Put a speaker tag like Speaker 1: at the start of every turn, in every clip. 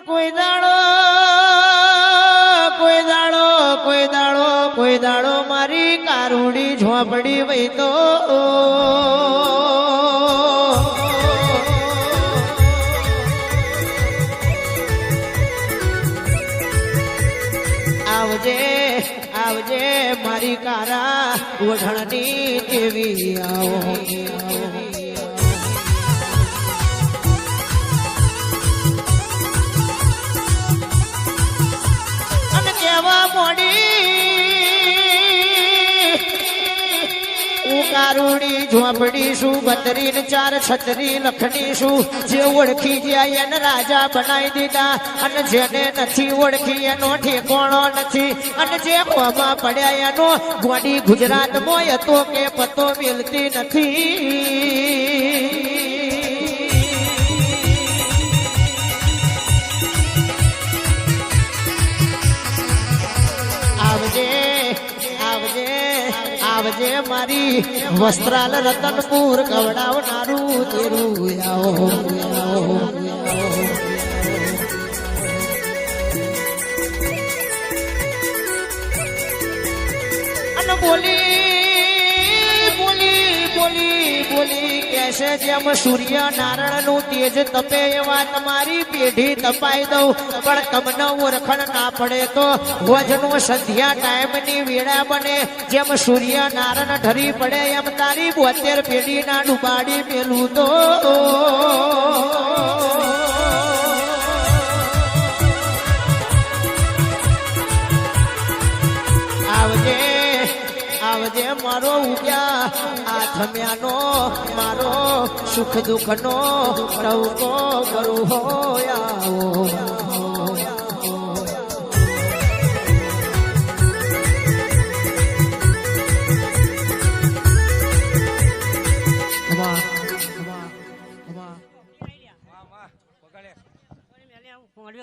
Speaker 1: કોઈ દાડો મારી કારુડી ઝોપડી વઈ તો આવજે આવજે મારી કારા ઓઢણની દેવી આવો અને કેવા મોડી કારુડી ઝોપડી શું બતરી ને 4 છત્રી લખણી શું જે ઓળખી જાય એને રાજા બનાવી દીધા અને જેને નથી ઓળખી એનો ઠેકોણો નથી અને જે ખોમાં પડ્યા એનો ગોડી ગુજરાતમાં હતો કે પતો મિલતી નથી આવજે આવજે આવજે મારી વસ્ત્રાલ રતનપુર કવડાવનારું તેરું આવો અને બોલી કેશે જેમ સૂર્ય નારાયણ નું તેજ તપે એવા તમારી પેઢી તપાઈ દઉં પણ તમને ઓળખણ ના પડે તો વજનો સંધ્યા ટાઈમ ની વેળા બને જેમ સૂર્ય નારાયણ ઢરી પડે એમ તારી 72 પેઢી ના ડુબાડી મેલું તો આવજે આવજે મારો ઉગ્યા આથમ્યાનો મારો સુખ દુઃખ નો નવકો કરું હોય આવો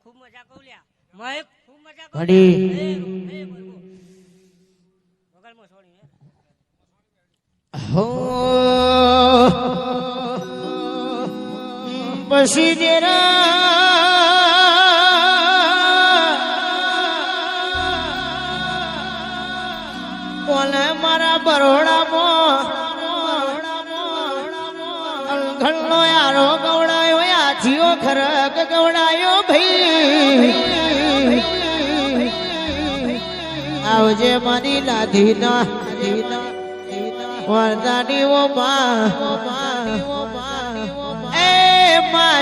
Speaker 2: ખૂબ મજા કહું લ્યા ખૂબ મજા કહું
Speaker 1: પછી જરા કોને મારા બરોડામાં અલઘણનો યારો ગવડાયો આજીઓ ખરક ગવડાયો ભાઈ આવજે મારી લાધી ના વરદાની ઓ માં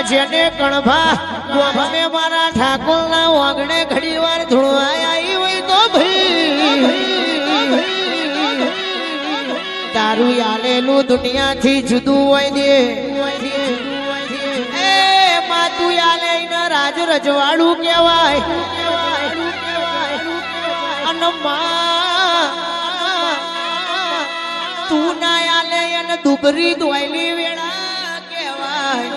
Speaker 1: જેને કણભા ગોમે મારા ઠાકોર ના વાગણે ઘડી વાર ધૂળવાય આવી હોય તો ભાઈ તારું આલેલું દુનિયાથી જુદું હોય દે એ માં તું આલે રાજ રજવાડું કહેવાય અને તું ના આલે એને દુબરી દોયલી વેળા કહેવાય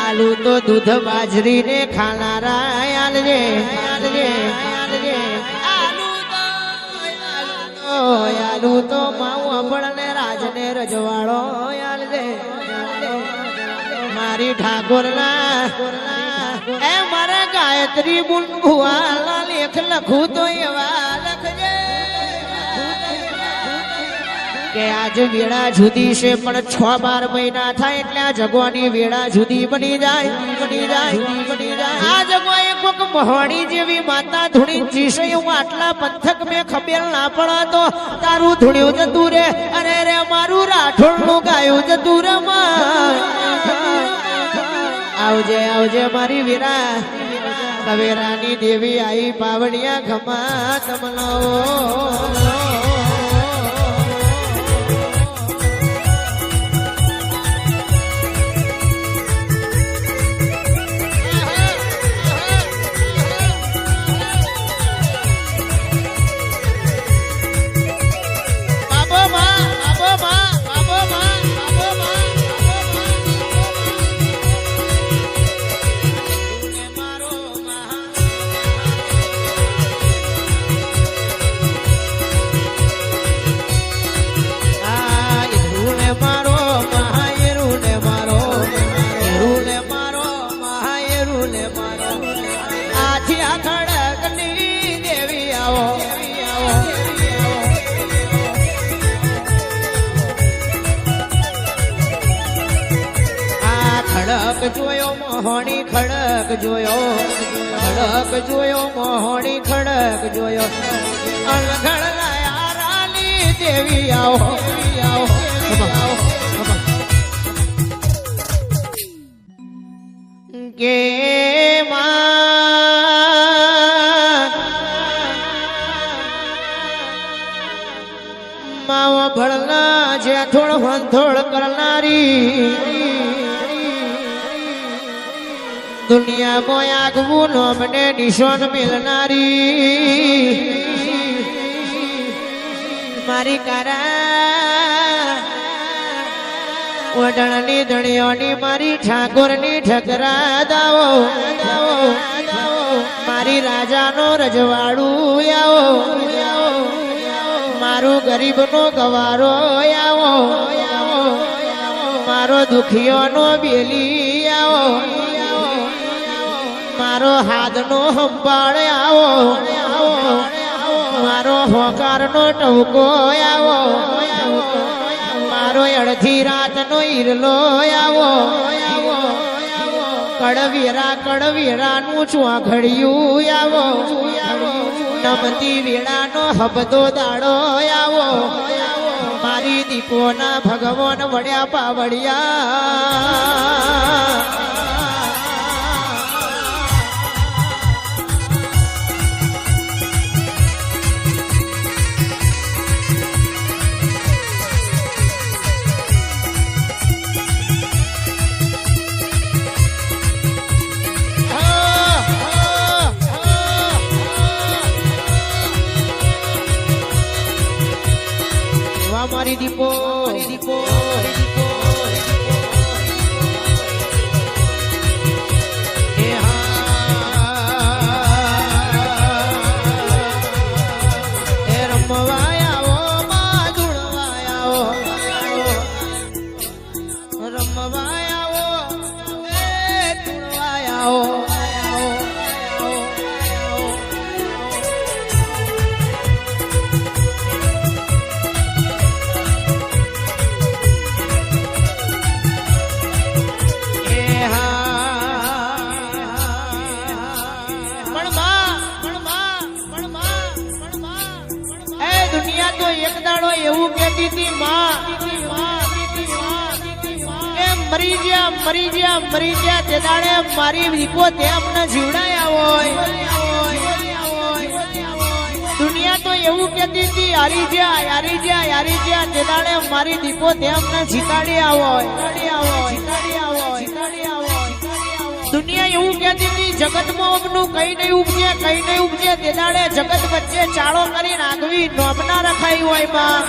Speaker 1: આલુ તો દૂધ બાજરી ને ખાનારા આલજે આલુ તો માવું અબળ ને રાજ ને રજવાડો આલજે મારી ઠાકોર ના એ મારા ગાયત્રી બુલબુઆ લેખ લખું તો એવા લખજે કે આજ વેળા જુદી છે પણ 6-12 મહિના થાય એટલે આ જગવાની વેળા જુદી બની જાય આ જગવાએ કોક મહોણી જેવી માતા ધૂણી જીશે હું આટલા પંથક મેં ખબેલ ના પડા તો તારું ધૂણ્યું જતું રે અરે રે મારું રાઠોડ નું ગાયું જતું રે આવજે આવજે મારી વીરા કવેરાની દેવી આઈ પાવડિયા ખમા તમલાવો ખડક જોયો મોહણી ખડક જોયો ખડક જોયો મોહણી ખડક જોયો અલગડ લાયા રાની દેવી આવો આવો કે માવો ભળના જે થોડ વંથોડ કરનારી દુનિયામાં આગવું નો મને નિશાન મિલનારી મારી કારા વડણની ધણીઓની મારી ઠાકોરની ઠકરા દાવો મારી રાજાનો રજવાડું આવો મારો ગરીબનો ગવારો આવો મારો દુખીઓનો બેલી આવો મારો હાથનો સંભાળ આવો મારો હોકારનો ટવકો આવો મારો અડધી રાતનો ઈરલો આવો કડવીરાનું ચોઘડિયું આવો નમતી વેળાનો હબદો દાડો આવો મારી દીપોના ભગવાન વડ્યા પાવડિયા મારી દીપો રમવાયાઓ માં ધૂળવાયાઓ રમવાયાઓ ધૂળવાયાઓ એક દાડો એવું કહેતી હતી માં એ મરી ગયા તે દાડે મારી દીપો તે અમને જીવડાયા હોય દુનિયા તો એવું કહેતી હતી હારી ગયા તે દાડે મારી દીપો તે અમને જીતાડ્યા હોય દુનિયા એવું કહેતી હતી જગતમાં અમનું કઈ નહીં ઉપજે તે દાડે જગત વચ્ચે ચાળો કરી નાખવી નોમના રખાઈ હોય માં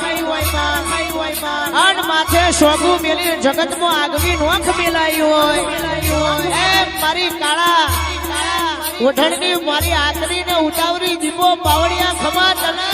Speaker 1: અન માથે શોગું મેલી જગતમાં આગવી નોખ મેલાઈ હોય એ મારી કાળા ઓઢણની મારી આતરીને ઉતાવરી દીપો પાવડિયા ખમા તને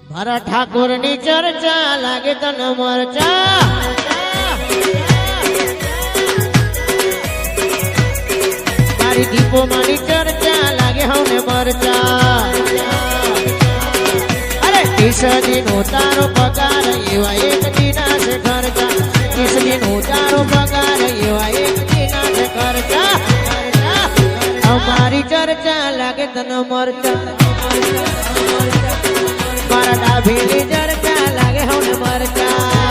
Speaker 1: મારા ઠાકોર ની ચર્ચા લાગે તને મરચા મારી દીપો મારી ચર્ચા લાગે હવને મરચા અરે ઈસદી નો તારો પગાર એવા એક દિના છે ખર્ચા ઈસદી નો તારો પગાર એવા એક દિના છે ખર્ચા અમારી ચર્ચા લાગે તને મરચા મારા ડાભીની ચર્ચા લાગે હવને મરચા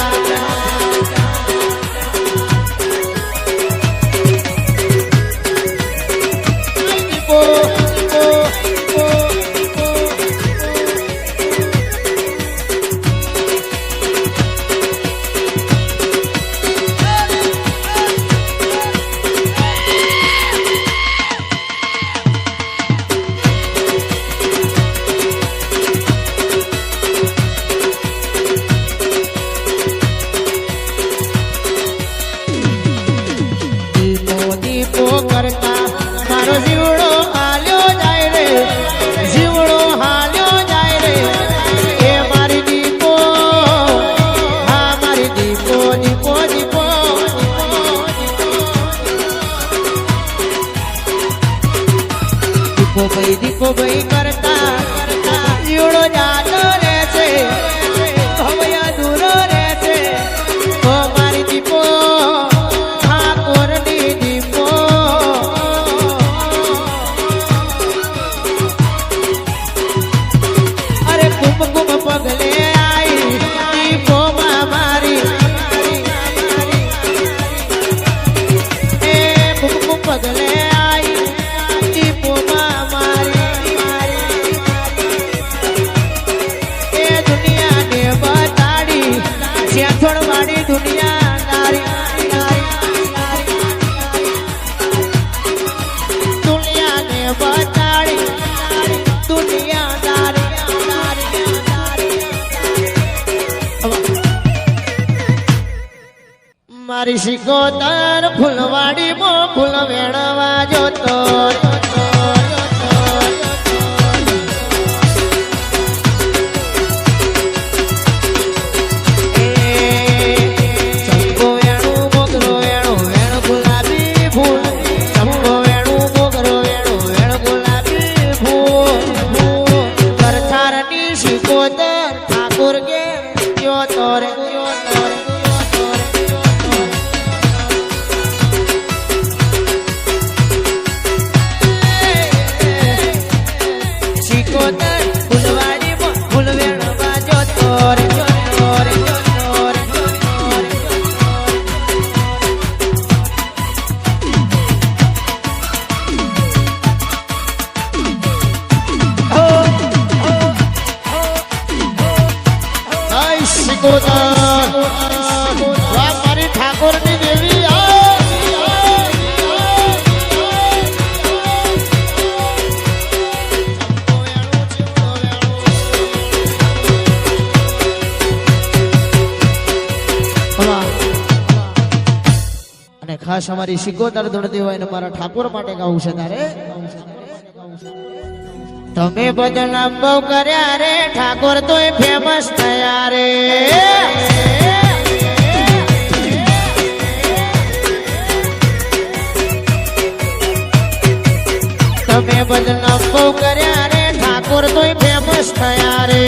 Speaker 1: મારી શિકોતર ફૂલવાડીમાં ફૂલ વેણવા જોતો ચંપો વેણું મોગરો વેણું વેણ ગુલાબી ફૂલ ચંપો વેણું મોગરો વેણું વેણ ગુલાબી ફૂલ કરથારની શિકોતર ઠાકોર કે જોતો રે મારી ઠાકોર ની દેવી અને ખાસ અમારી શિકોતર ધૂણતી હોય ને મારા ઠાકોર માટે ગાવું છે તારે તમે બદનામ બહુ કર્યા રે ઠાકોર તોય ફેમસ થયા રે તમે બદનામ બહુ કર્યા રે ઠાકોર તોય ફેમસ થયા રે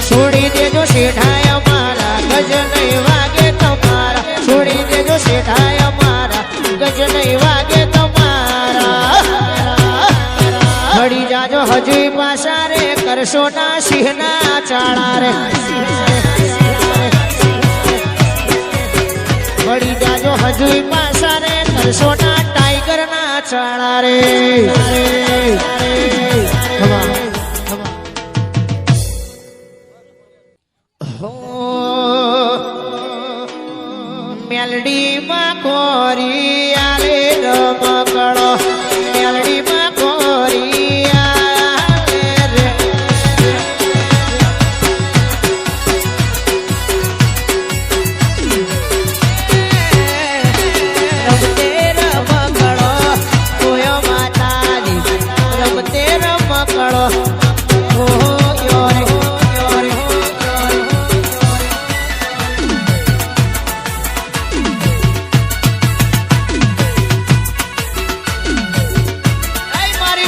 Speaker 1: છોડી દેજો શેઠાય અમારા ગજ નહીં વાગે તમારા છોડી દેજો શેઠાય અમારા ગજ નહીં વાગે હળી જાજો હજુ પાછા રે કરશો ના સિંહ ના ચાળા રે હળી જાજો હજુ પાછા રે કરશો ના ટાઈગર ના ચાળા રે મેલડી માં કોરી આલે રમકડો મેલડી માં કોરી આલે રે રમતે રમકડો કોયો માતાજી રમતે રમકડો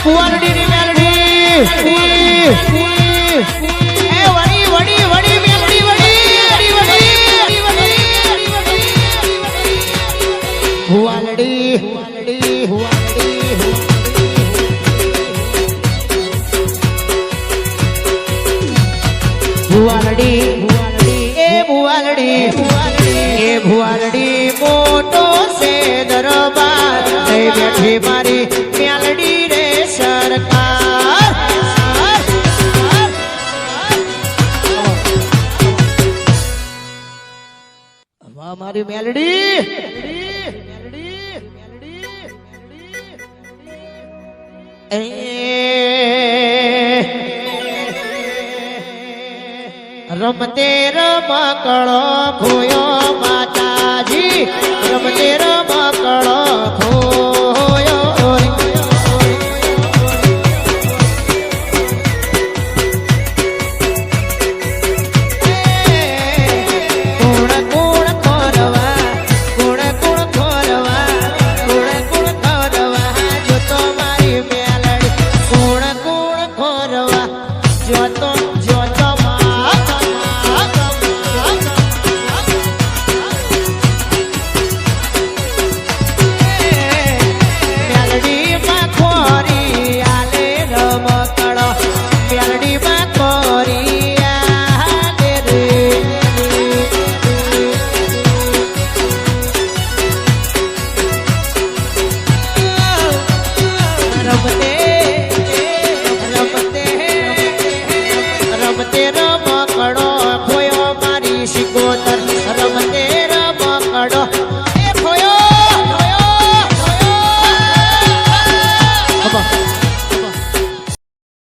Speaker 1: ભુવાનડી ની મેલડી એ વડી વડી વડી મેલડી વડી ભુવાનડી ભુવાનડી મોટો છે દરબાર થઈ બેઠી મારી મેલડી રે સરકાર વાહ મારી મેલડી રમતે રમકડો ખોયો માતાજી રમતે રમકડો ખોયો ગુણ ગુણ ખોરવા જો તો મારી મેલડી ગુણ ગુણ ખોરવા જો તો